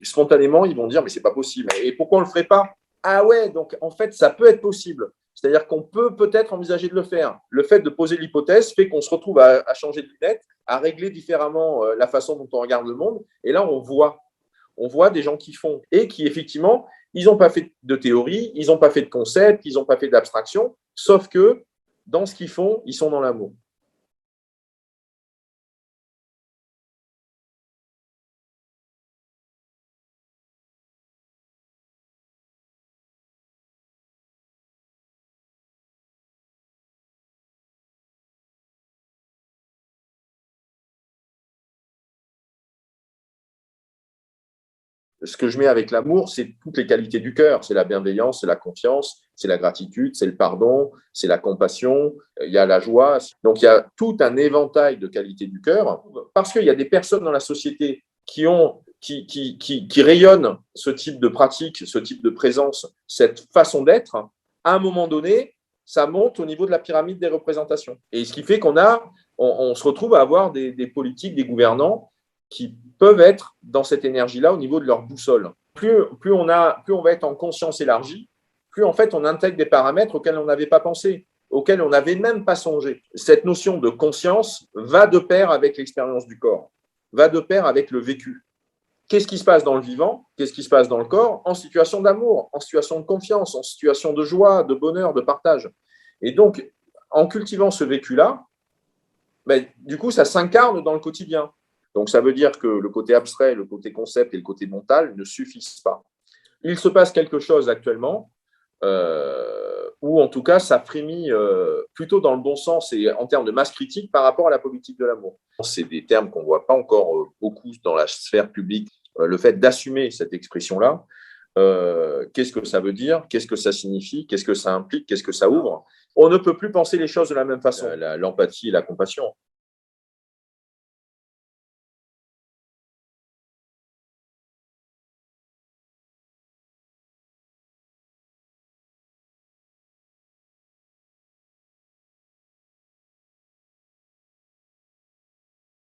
Spontanément, ils vont dire, mais c'est pas possible. Et pourquoi on le ferait pas? Ah ouais, donc en fait, ça peut être possible. C'est-à-dire qu'on peut peut-être envisager de le faire. Le fait de poser l'hypothèse fait qu'on se retrouve à changer de lunettes, à régler différemment la façon dont on regarde le monde. Et là, on voit des gens qui font et qui, effectivement, ils n'ont pas fait de théorie, ils n'ont pas fait de concept, ils n'ont pas fait d'abstraction, sauf que dans ce qu'ils font, ils sont dans l'amour. Ce que je mets avec l'amour, c'est toutes les qualités du cœur. C'est la bienveillance, c'est la confiance, c'est la gratitude, c'est le pardon, c'est la compassion, il y a la joie. Donc, il y a tout un éventail de qualités du cœur parce qu'il y a des personnes dans la société qui rayonnent ce type de pratique, ce type de présence, cette façon d'être. À un moment donné, ça monte au niveau de la pyramide des représentations. Et ce qui fait on se retrouve à avoir des politiques, des gouvernants qui peuvent être dans cette énergie-là au niveau de leur boussole. Plus on va être en conscience élargie, plus en fait on intègre des paramètres auxquels on n'avait pas pensé, auxquels on n'avait même pas songé. Cette notion de conscience va de pair avec l'expérience du corps, va de pair avec le vécu. Qu'est-ce qui se passe dans le vivant? Qu'est-ce qui se passe dans le corps? En situation d'amour, en situation de confiance, en situation de joie, de bonheur, de partage. Et donc, en cultivant ce vécu-là, ben, du coup, ça s'incarne dans le quotidien. Donc, ça veut dire que le côté abstrait, le côté concept et le côté mental ne suffisent pas. Il se passe quelque chose actuellement, où en tout cas, ça frémit plutôt dans le bon sens et en termes de masse critique par rapport à la politique de l'amour. C'est des termes qu'on ne voit pas encore beaucoup dans la sphère publique. Le fait d'assumer cette expression-là, qu'est-ce que ça veut dire? Qu'est-ce que ça signifie? Qu'est-ce que ça implique? Qu'est-ce que ça ouvre? On ne peut plus penser les choses de la même façon. L'empathie et la compassion.